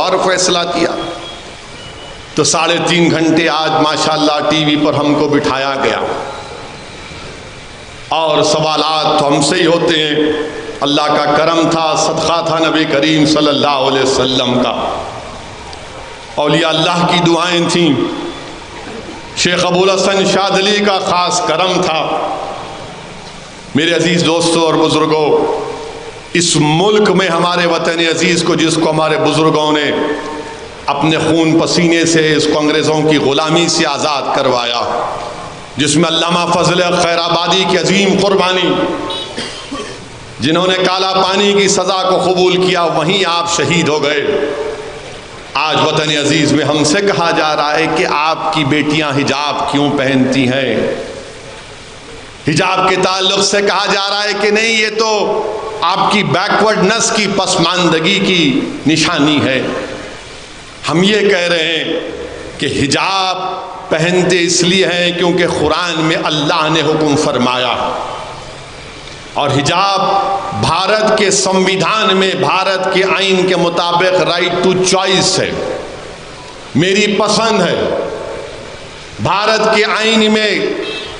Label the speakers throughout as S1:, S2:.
S1: اور فیصلہ کیا. تو 3.5 گھنٹے آج ماشاءاللہ ٹی وی پر ہم کو بٹھایا گیا اور سوالات تو ہم سے ہی ہوتے ہیں. اللہ کا کرم تھا, صدقہ تھا نبی کریم صلی اللہ علیہ وسلم کا, اولیاء اللہ کی دعائیں تھیں, شیخ ابوالحسن شاذلی کا خاص کرم تھا. میرے عزیز دوستوں اور بزرگوں, اس ملک میں ہمارے وطن عزیز کو, جس کو ہمارے بزرگوں نے اپنے خون پسینے سے اس کو انگریزوں کی غلامی سے آزاد کروایا, جس میں علامہ فضل خیر آبادی کی عظیم قربانی, جنہوں نے کالا پانی کی سزا کو قبول کیا, وہیں آپ شہید ہو گئے. آج وطن عزیز میں ہم سے کہا جا رہا ہے کہ آپ کی بیٹیاں حجاب کیوں پہنتی ہیں. حجاب کے تعلق سے کہا جا رہا ہے کہ نہیں, یہ تو آپ کی بیکورڈنس کی, پسماندگی کی نشانی ہے. ہم یہ کہہ رہے ہیں کہ حجاب پہنتے اس لیے ہیں کیونکہ قرآن میں اللہ نے حکم فرمایا, اور حجاب بھارت کے سمویدھان میں, بھارت کے آئین کے مطابق رائٹ ٹو چوائس ہے, میری پسند ہے. بھارت کے آئین میں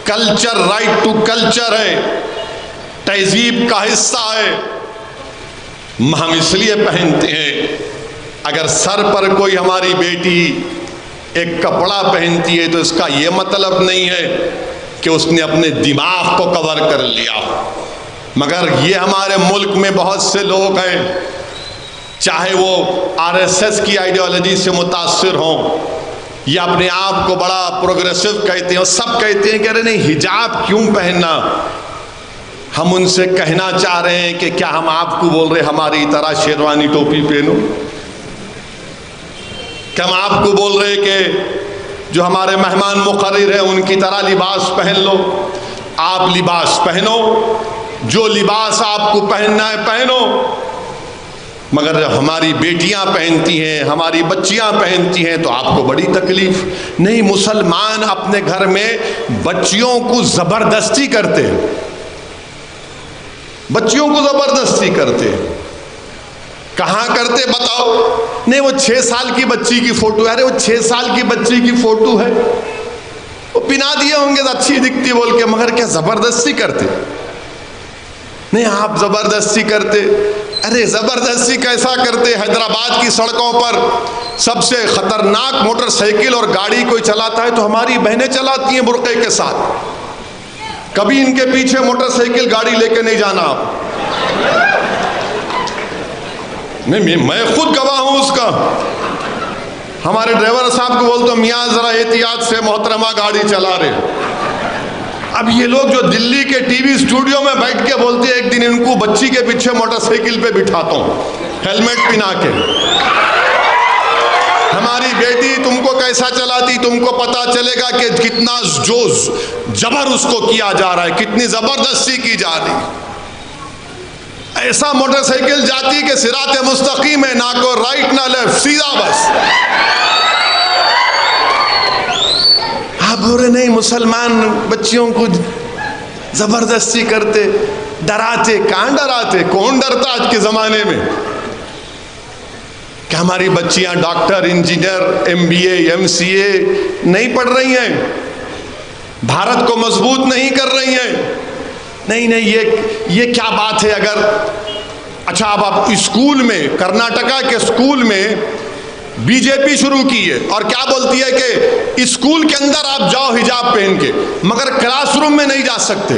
S1: کلچر, رائٹ ٹو کلچر ہے, تہذیب کا حصہ ہے. ہم اس لیے پہنتے ہیں. اگر سر پر کوئی ہماری بیٹی ایک کپڑا پہنتی ہے تو اس کا یہ مطلب نہیں ہے کہ اس نے اپنے دماغ کو کور کر لیا. مگر یہ ہمارے ملک میں بہت سے لوگ ہیں, چاہے وہ RSS کی آئیڈیالوجی سے متاثر ہوں یا اپنے آپ کو بڑا پروگریسو کہتے ہیں, سب کہتے ہیں کہ ارے نہیں حجاب کیوں پہننا. ہم ان سے کہنا چاہ رہے ہیں کہ کیا ہم آپ کو بول رہے ہماری طرح شیروانی ٹوپی پہنو؟ کیا ہم آپ کو بول رہے کہ جو ہمارے مہمان مقرر ہیں ان کی طرح لباس پہن لو؟ آپ لباس پہنو, جو لباس آپ کو پہننا ہے پہنو. مگر جب ہماری بیٹیاں پہنتی ہیں, ہماری بچیاں پہنتی ہیں تو آپ کو بڑی تکلیف. نہیں, مسلمان اپنے گھر میں بچیوں کو زبردستی کرتے, بچیوں کو زبردستی کرتے. کہاں کرتے بتاؤ؟ نہیں, وہ 6 سال کی بچی کی فوٹو ہے, ارے وہ 6 سال کی بچی کی فوٹو ہے, وہ پہنا دیے ہوں گے تو اچھی دکھتی بول کے, مگر کیا زبردستی کرتے؟ نہیں, آپ زبردستی کرتے. ارے زبردستی کیسا کرتے؟ حیدرآباد کی سڑکوں پر سب سے خطرناک موٹر سائیکل اور گاڑی کوئی چلاتا ہے تو ہماری بہنیں چلاتی ہیں برقعے کے ساتھ. کبھی ان کے پیچھے موٹر سائیکل گاڑی لے کے نہیں جانا آپ. نہیں, میں خود گواہ ہوں اس کا. ہمارے ڈرائیور صاحب کو بولتا ہوں میاں ذرا احتیاط سے محترمہ گاڑی چلا رہے. اب یہ لوگ جو دلی کے ٹی وی اسٹوڈیو میں بیٹھ کے بولتے ہیں ایک دن ان کو بچی کے پیچھے موٹر سائیکل پہ بٹھاتا ہوں ہیلمٹ پہنا کے, ہماری بیٹی تم کو کیسا چلاتی, تم کو پتا چلے گا کہ کتنا جوز جبر اس کو کیا جا رہا ہے, کتنی زبردستی کی جا رہی. ایسا موٹر سائیکل جاتی کہ صراط مستقیم ہے, نہ کو رائٹ نہ لیفٹ, سیدھا بس. آپ بول رہے نہیں مسلمان بچیوں کو زبردستی کرتے, ڈراتے. کہاں ڈراتے؟ کون ڈرتا آج کے زمانے میں؟ کہ ہماری بچیاں ڈاکٹر, انجینئر, MBA, MCA نہیں پڑھ رہی ہیں, بھارت کو مضبوط نہیں کر رہی ہیں. نہیں, یہ کیا بات ہے؟ اگر اچھا اب آپ اسکول میں, کرناٹکا کے اسکول میں BJP شروع کی ہے اور کیا بولتی ہے کہ اسکول کے اندر آپ جاؤ حجاب پہن کے, مگر کلاس روم میں نہیں جا سکتے.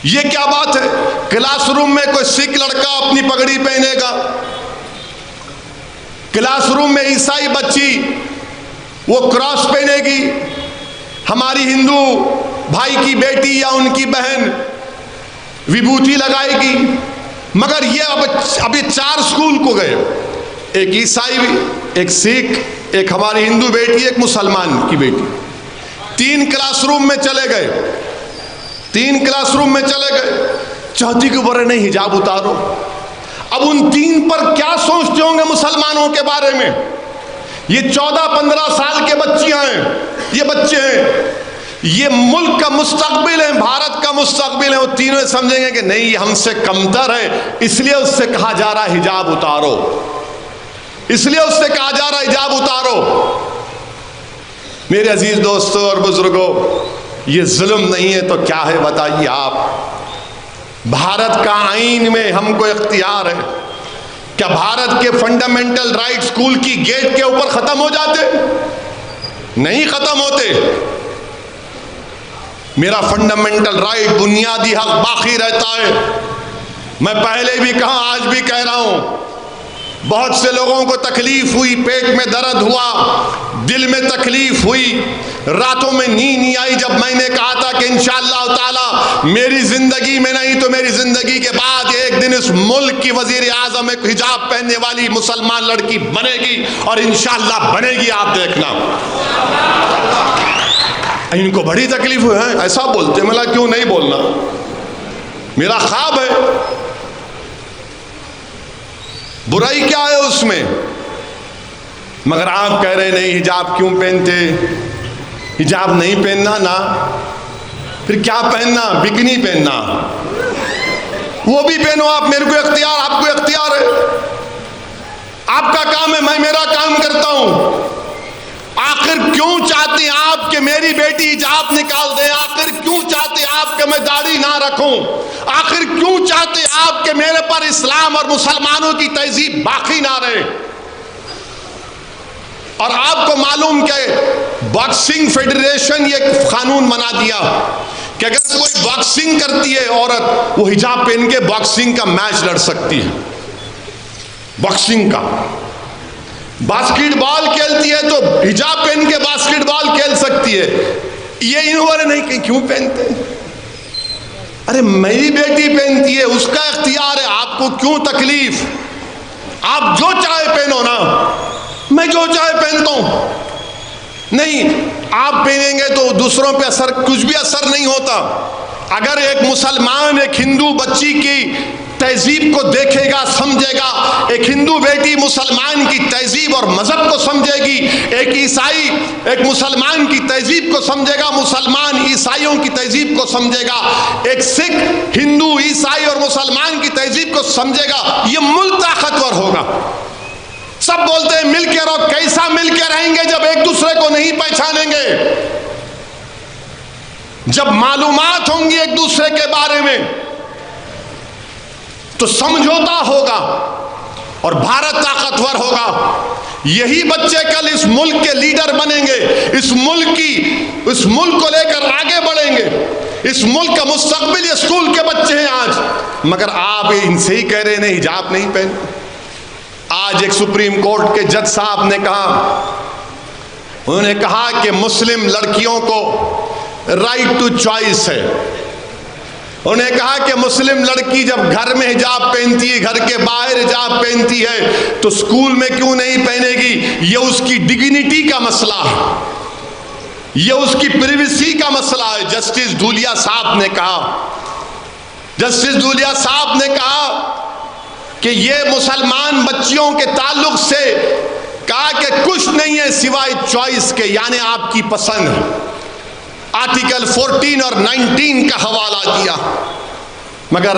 S1: یہ کیا بات ہے؟ کلاس روم میں کوئی سکھ لڑکا اپنی پگڑی پہنے گا, کلاس روم میں عیسائی بچی وہ کراس پہنے گی, ہماری ہندو بھائی کی بیٹی یا ان کی بہن وبھوتی لگائے گی. مگر یہ ابھی 4 اسکول کو گئے, ایک عیسائی, ایک سکھ, ایک ہماری ہندو بیٹی, ایک مسلمان کی بیٹی, 3 کلاس روم میں چلے گئے, 3 کلاس روم میں چلے گئے. چوتھی کے اوپر نہیں حجاب اتارو. اب ان 3 پر کیا سوچتے ہوں گے مسلمانوں کے بارے میں؟ یہ 14-15 سال کے بچیاں ہیں, یہ بچے ہیں, یہ ملک کا مستقبل ہے, بھارت کا مستقبل ہے. وہ تینوں سمجھیں گے کہ نہیں یہ ہم سے کمتر ہے, اس لیے اس سے کہا جا رہا ہے حجاب اتارو. اس لیے اس سے کہا جا رہا ہے حجاب اتارو۔ میرے عزیز دوستوں اور بزرگوں، یہ ظلم نہیں ہے تو کیا ہے بتائیے آپ؟ بھارت کا آئین میں ہم کو اختیار ہے، کیا بھارت کے فنڈامنٹل رائٹ اسکول کی گیٹ کے اوپر ختم ہو جاتے؟ نہیں ختم ہوتے۔ میرا فنڈامنٹل رائٹ، بنیادی حق باقی رہتا ہے۔ میں پہلے بھی کہا، آج بھی کہہ رہا ہوں، بہت سے لوگوں کو تکلیف ہوئی، پیٹ میں درد ہوا، دل میں تکلیف ہوئی، راتوں میں نیند نہیں آئی جب میں نے کہا تھا کہ انشاءاللہ تعالی میری زندگی میں نہیں تو میری زندگی کے بعد ایک دن اس ملک کی وزیر اعظم ایک حجاب پہننے والی مسلمان لڑکی بنے گی، اور انشاءاللہ بنے گی، آپ دیکھنا۔ ان کو بڑی تکلیف ہوئی ہے، ایسا بولتے، ملا کیوں نہیں بولنا، میرا خواب ہے۔ برائی کیا ہے اس میں؟ مگر آپ کہہ رہے نہیں حجاب کیوں پہنتے؟ حجاب نہیں پہننا نا، پھر کیا پہننا؟ بکنی پہننا، وہ بھی پہنو آپ، میرے کو اختیار، آپ کو اختیار ہے، آپ کا کام ہے، میں میرا کام کرتا ہوں۔ آخر کیوں چاہتے ہیں آپ کہ میری بیٹی حجاب نکال دے؟ آخر کیوں چاہتے ہیں آپ کہ میں داڑھی نہ رکھوں؟ آخر کیوں چاہتے ہیں آپ کہ میرے پر اسلام اور مسلمانوں کی تہذیب باقی نہ رہے؟ اور آپ کو معلوم کہ باکسنگ فیڈریشن یہ قانون بنا دیا کہ اگر کوئی باکسنگ کرتی ہے عورت، وہ حجاب پہن کے باکسنگ کا میچ لڑ سکتی ہے، باکسنگ کا۔ باسکٹ بال کھیلتی ہے تو حجاب پہن کے باسکٹ بال کھیل سکتی ہے۔ یہ انہوں نے نہیں کہ کیوں پہنتے؟ ارے میری بیٹی پہنتی ہے، اس کا اختیار ہے، آپ کو کیوں تکلیف؟ آپ جو چاہے پہنو نا، میں جو چاہے پہنتا ہوں۔ نہیں، آپ پہنیں گے تو دوسروں پہ اثر، کچھ بھی اثر نہیں ہوتا۔ اگر ایک مسلمان ایک ہندو بچی کی تہذیب کو دیکھے گا، سمجھے گا، ایک ہندو بیٹی مسلمان کی تہذیب اور مذہب کو سمجھے گی، ایک عیسائی ایک مسلمان کی تہذیب کو سمجھے گا، مسلمان عیسائیوں کی تہذیب کو سمجھے گا، ایک سکھ ہندو عیسائی اور مسلمان کی تہذیب کو سمجھے گا، یہ ملک طاقتور ہوگا۔ سب بولتے ہیں مل کے رہو، کیسا مل کے رہیں گے جب ایک دوسرے کو نہیں پہچانیں گے؟ جب معلومات ہوں گی ایک دوسرے کے بارے میں تو سمجھوتا ہوگا اور بھارت طاقتور ہوگا۔ یہی بچے کل اس ملک کے لیڈر بنیں گے، اس ملک کو لے کر آگے بڑھیں گے۔ اس ملک کا مستقبل یہ اسکول کے بچے ہیں آج، مگر آپ ان سے ہی کہہ رہے ہیں حجاب نہیں پہن۔ آج ایک سپریم کورٹ کے جج صاحب نے کہا، انہوں نے کہا کہ مسلم لڑکیوں کو رائٹ ٹو چوائس ہے۔ انہوں نے کہا کہ مسلم لڑکی جب گھر میں حجاب پہنتی ہے، گھر کے باہر حجاب پہنتی ہے، تو اسکول میں کیوں نہیں پہنے گی؟ یہ اس کی ڈگنیٹی کا مسئلہ ہے، یہ اس کی پریویسی کا مسئلہ ہے۔ جسٹس دھولیا صاحب نے کہا، جسٹس دھولیا صاحب نے کہا کہ یہ مسلمان بچیوں کے تعلق سے کہا کہ کچھ نہیں ہے سوائے چوائس کے، یعنی آپ کی پسند ہے۔ آرٹیکل 14 اور 19 کا حوالہ دیا، مگر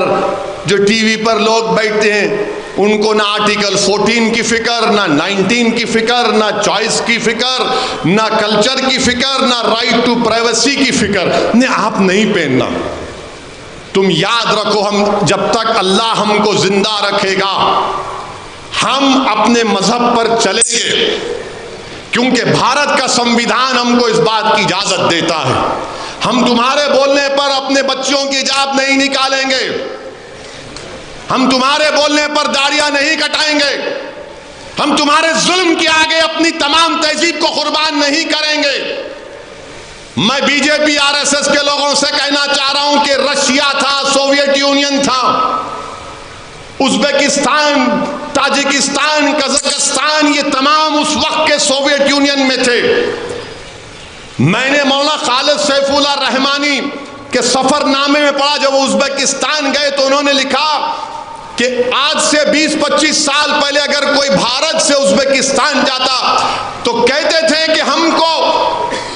S1: جو ٹی وی پر لوگ بیٹھتے ہیں ان کو نہ آرٹیکل 14 کی فکر، نہ 19 کی فکر، نہ چوائس کی فکر، نہ کلچر کی فکر، نہ رائٹ ٹو پرائیویسی کی فکر۔ نہیں، آپ نہیں پہننا۔ تم یاد رکھو، ہم جب تک اللہ ہم کو زندہ رکھے گا ہم اپنے مذہب پر چلیں گے، کیونکہ بھارت کا سنویدھان ہم کو اس بات کی اجازت دیتا ہے۔ ہم تمہارے بولنے پر اپنے بچوں کی حجاب نہیں نکالیں گے، ہم تمہارے بولنے پر داڑیاں نہیں کٹائیں گے، ہم تمہارے ظلم کے آگے اپنی تمام تہذیب کو قربان نہیں کریں گے۔ میں B J P R S S کے لوگوں سے کہنا چاہ رہا ہوں کہ رشیا تھا، سوویت یونین تھا، ازبکستان، تاجکستان، قزاقستان، یہ تمام اس وقت کے سوویت یونین میں تھے۔ میں نے مولانا خالد سیف اللہ رحمانی کے سفر نامے میں پڑھا، جب وہ ازبکستان گئے تو انہوں نے لکھا کہ آج سے 20-25 سال پہلے اگر کوئی بھارت سے ازبکستان جاتا تو کہتے تھے کہ ہم کو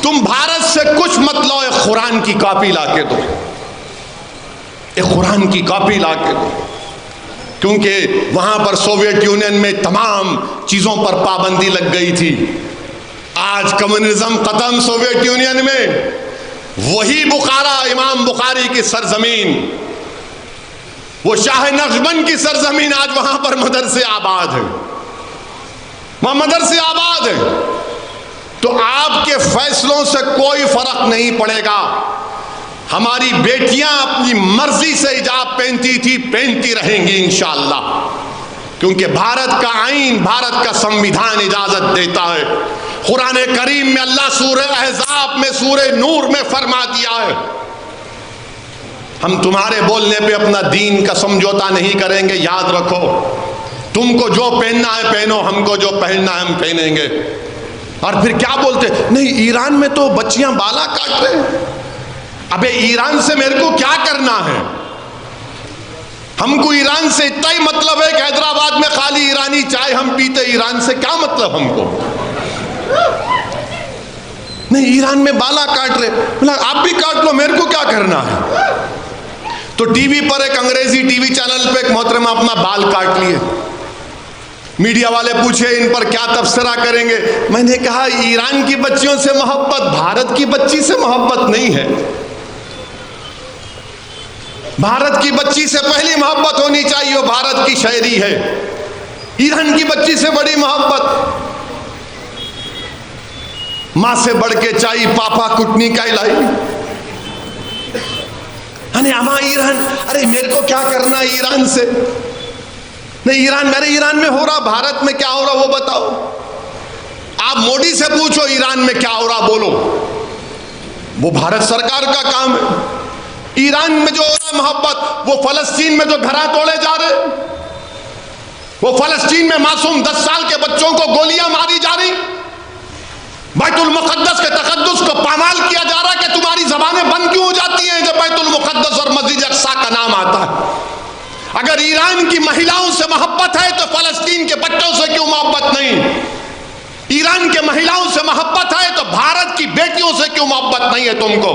S1: تم بھارت سے کچھ مت لو، ایک قرآن کی کاپی لا کے دو، ایک قرآن کی کاپی لا کے دو۔ کیونکہ وہاں پر سوویت یونین میں تمام چیزوں پر پابندی لگ گئی تھی. آج کمیونزم ختم سوویت یونین میں. وہی بخارا، امام بخاری کی سرزمین، وہ شاہ نقشبند کی سرزمین، آج وہاں پر مدرسے آباد ہیں، وہاں مدرسے آباد ہیں. تو آپ کے فیصلوں سے کوئی فرق نہیں پڑے گا. ہماری بیٹیاں اپنی مرضی سے حجاب پہنتی تھی، پہنتی رہیں گی انشاءاللہ، کیونکہ بھارت کا آئین، بھارت کا سنویدھان اجازت دیتا ہے. قرآن کریم میں اللہ سورہ احزاب میں، سورہ نور میں فرما دیا ہے. ہم تمہارے بولنے پہ اپنا دین کا سمجھوتا نہیں کریں گے. یاد رکھو، تم کو جو پہننا ہے پہنو، ہم کو جو پہننا ہے ہم پہنیں گے. اور پھر کیا بولتے، نہیں ایران میں تو بچیاں بالا کاٹ رہے ہیں. ابے ایران سے میرے کو کیا کرنا ہے؟ ہم کو ایران سے اتنا ہی مطلب ہے کہ حیدرآباد میں خالی ایرانی چائے ہم پیتے. ایران سے کیا مطلب ہم کو؟ نہیں ایران میں بالا کاٹ رہے، آپ بھی کاٹ لو، میرے کو کیا کرنا ہے؟ تو ٹی وی پر ایک انگریزی ٹی وی چینل پہ ایک محترمہ اپنا بال کاٹ لیے. میڈیا والے پوچھے ان پر کیا تبصرہ کریں گے. میں نے کہا ایران کی بچیوں سے محبت بھارت کی بچی سے محبت نہیں ہے. بھارت کی بچی سے پہلی محبت ہونی چاہیے، وہ بھارت کی شہری ہے. ایران کی بچی سے بڑی محبت، ماں سے بڑھ کے چاہیے پاپا کٹنی کا لائی. اما ایران، ارے میرے کو کیا کرنا ایران سے؟ نہیں ایران، میرے ایران میں ہو رہا، بھارت میں کیا ہو رہا وہ بتاؤ. آپ مودی سے پوچھو ایران میں کیا ہو رہا بولو. وہ بھارت سرکار کا کام ہے. ایران میں جو ہو رہا محبت، وہ فلسطین میں جو گھراں توڑے جا رہے، وہ فلسطین میں معصوم 10 سال کے بچوں کو گولیاں ماری جا رہی، بیت المقدس کے تقدس کو پامال کیا جا رہا. کہ تمہاری زبانیں بند کیوں ہو جاتی ہیں جب بیت المقدس اور مسجد اقصی کا نام آتا ہے؟ اگر ایران کی مہیلاؤں سے محبت ہے تو فلسطین کے بچوں سے کیوں محبت نہیں؟ ایران کے مہیلاؤں سے محبت ہے تو بھارت کی بیٹیوں سے کیوں محبت نہیں ہے تم کو؟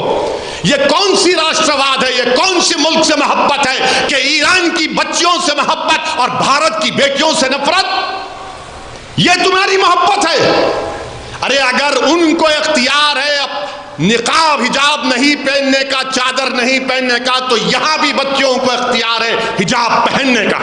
S1: یہ کون سی راشٹرواد ہے؟ یہ کون سی ملک سے محبت ہے کہ ایران کی بچیوں سے محبت اور بھارت کی بیٹیوں سے نفرت؟ یہ تمہاری محبت ہے. ارے اگر ان کو اختیار ہے نقاب حجاب نہیں پہننے کا، چادر نہیں پہننے کا، تو یہاں بھی بچیوں کو اختیار ہے حجاب پہننے کا.